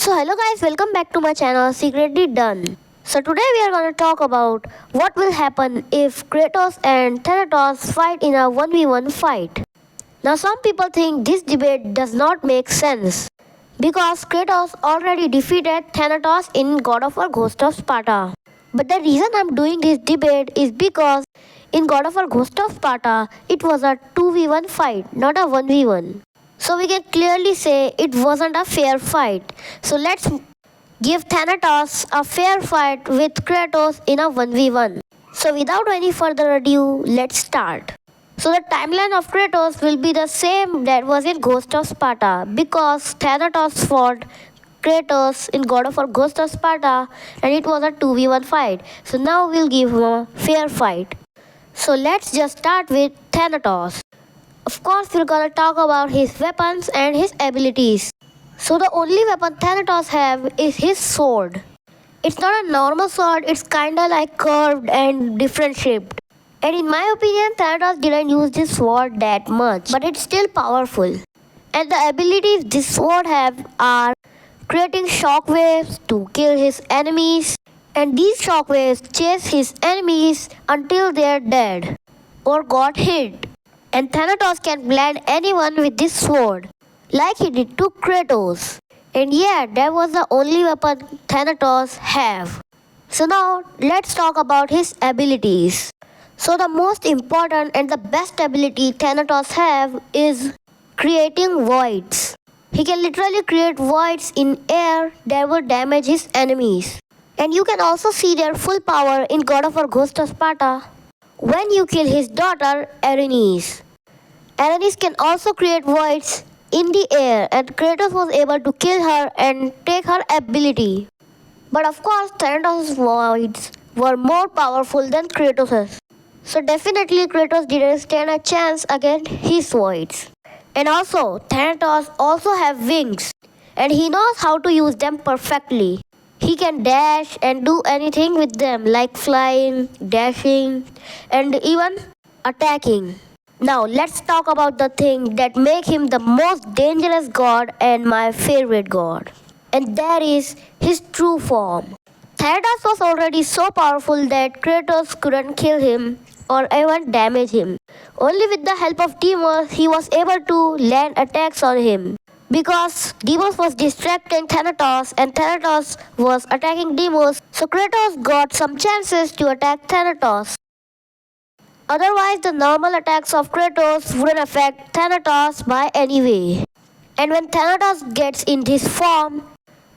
So hello guys, welcome back to my channel Secretly Done. So today we are gonna talk about what will happen if Kratos and Thanatos fight in a 1v1 fight. Now some people think this debate does not make sense because Kratos already defeated Thanatos in God of War Ghost of Sparta. But the reason I'm doing this debate is because in God of War Ghost of Sparta it was a 2v1 fight, not a 1v1. So we can clearly say it wasn't a fair fight. So let's give Thanatos a fair fight with Kratos in a 1v1. So without any further ado, let's start. So the timeline of Kratos will be the same that was in Ghost of Sparta because Thanatos fought Kratos in God of War Ghost of Sparta and it was a 2v1 fight. So now we'll give him a fair fight. So let's just start with Thanatos. Of course, we're gonna talk about his weapons and his abilities. So the only weapon Thanatos have is his sword. It's not a normal sword, it's kinda like curved and different shaped. And in my opinion, Thanatos didn't use this sword that much, but it's still powerful. And the abilities this sword have are creating shockwaves to kill his enemies, and these shockwaves chase his enemies until they're dead or got hit. And Thanatos can blind anyone with this sword, like he did to Kratos. And yeah, that was the only weapon Thanatos have. So now let's talk about his abilities. So the most important and the best ability Thanatos have is creating voids. He can literally create voids in air that will damage his enemies. And you can also see their full power in God of War Ghost of Sparta when you kill his daughter Erinys. Erinys can also create voids in the air and Kratos was able to kill her and take her ability. But of course Thanatos' voids were more powerful than Kratos'. So definitely Kratos didn't stand a chance against his voids. And also Thanatos also have wings and he knows how to use them perfectly. He can dash and do anything with them like flying, dashing and even attacking. Now let's talk about the thing that make him the most dangerous god and my favorite god. And that is his true form. Thanatos was already so powerful that Kratos couldn't kill him or even damage him. Only with the help of demons he was able to land attacks on him. Because Deimos was distracting Thanatos and Thanatos was attacking Deimos, so Kratos got some chances to attack Thanatos. Otherwise, the normal attacks of Kratos wouldn't affect Thanatos by any way. And when Thanatos gets in this form,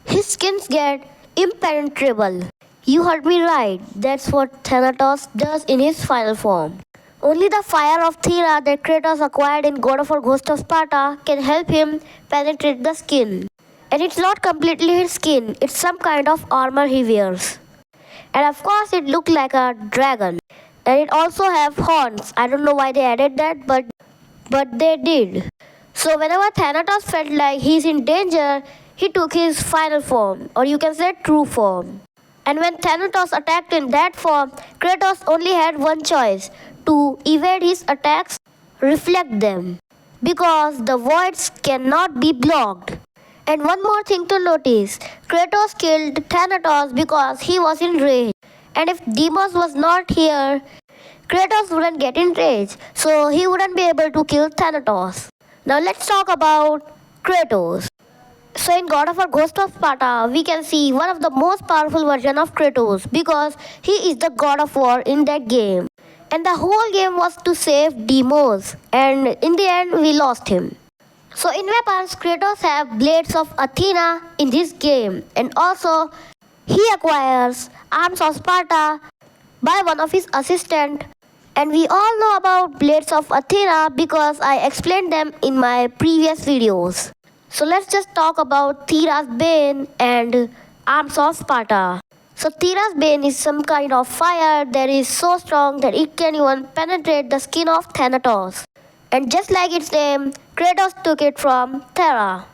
his skins get impenetrable. You heard me right, that's what Thanatos does in his final form. Only the fire of Thera that Kratos acquired in God of War Ghost of Sparta can help him penetrate the skin. And it's not completely his skin, it's some kind of armor he wears. And of course it looked like a dragon. And it also have horns. I don't know why they added that, but they did. So whenever Thanatos felt like he's in danger, he took his final form, or you can say true form. And when Thanatos attacked in that form, Kratos only had one choice, to evade his attacks, reflect them. Because the voids cannot be blocked. And one more thing to notice, Kratos killed Thanatos because he was in rage. And if Deimos was not here, Kratos wouldn't get in rage, so he wouldn't be able to kill Thanatos. Now let's talk about Kratos. So in God of War Ghost of Sparta, we can see one of the most powerful version of Kratos because he is the God of War in that game. And the whole game was to save Deimos, and in the end we lost him. So in weapons, Kratos have Blades of Athena in this game, and also he acquires Arms of Sparta by one of his assistants. And we all know about Blades of Athena because I explained them in my previous videos. So let's just talk about Thera's Bane and Arms of Sparta. So Thera's Bane is some kind of fire that is so strong that it can even penetrate the skin of Thanatos. And just like its name, Kratos took it from Thera,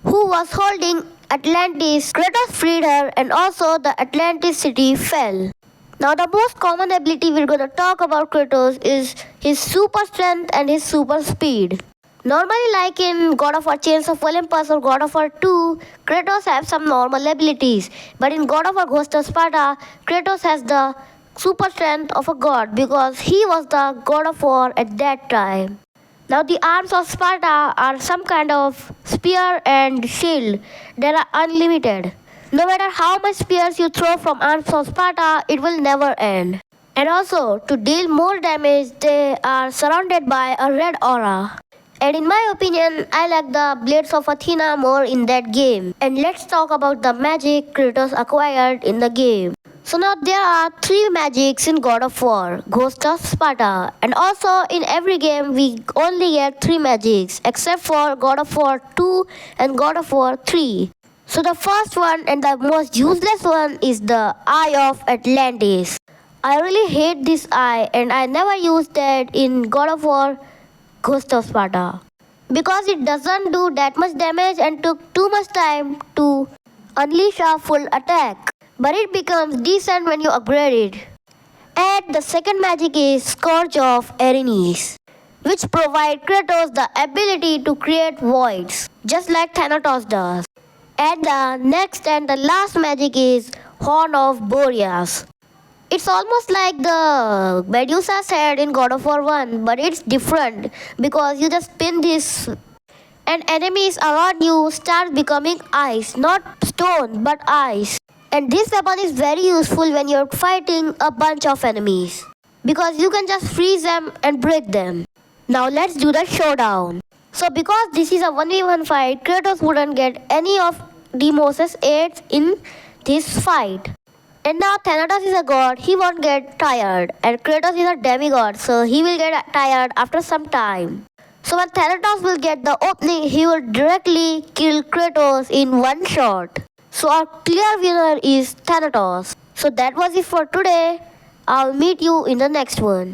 who was holding Atlantis. Kratos freed her and also the Atlantis city fell. Now the most common ability we're gonna talk about Kratos is his super strength and his super speed. Normally, like in God of War Chains of Olympus or God of War 2, Kratos has some normal abilities. But in God of War Ghost of Sparta, Kratos has the super strength of a god because he was the god of war at that time. Now, the arms of Sparta are some kind of spear and shield that are unlimited. No matter how much spears you throw from arms of Sparta, it will never end. And also, to deal more damage, they are surrounded by a red aura. And in my opinion, I like the Blades of Athena more in that game. And let's talk about the magic Kratos acquired in the game. So now there are three magics in God of War, Ghost of Sparta, and also in every game we only get three magics except for God of War 2 and God of War 3. So the first one and the most useless one is the Eye of Atlantis. I really hate this eye and I never used that in God of War Ghost of Sparta because it doesn't do that much damage and took too much time to unleash a full attack. But it becomes decent when you upgrade it. And the second magic is Scourge of Erinis, which provide Kratos the ability to create voids, just like Thanatos does. And the next and the last magic is Horn of Boreas. It's almost like the Medusa's head in God of War 1, but it's different because you just spin this and enemies around you start becoming ice, not stone but ice. And this weapon is very useful when you're fighting a bunch of enemies because you can just freeze them and break them. Now let's do the showdown. So because this is a 1v1 fight, Kratos wouldn't get any of Deimos' aids in this fight. And now Thanatos is a god, he won't get tired. And Kratos is a demigod, so he will get tired after some time. So when Thanatos will get the opening, he will directly kill Kratos in one shot. So our clear winner is Thanatos. So that was it for today. I'll meet you in the next one.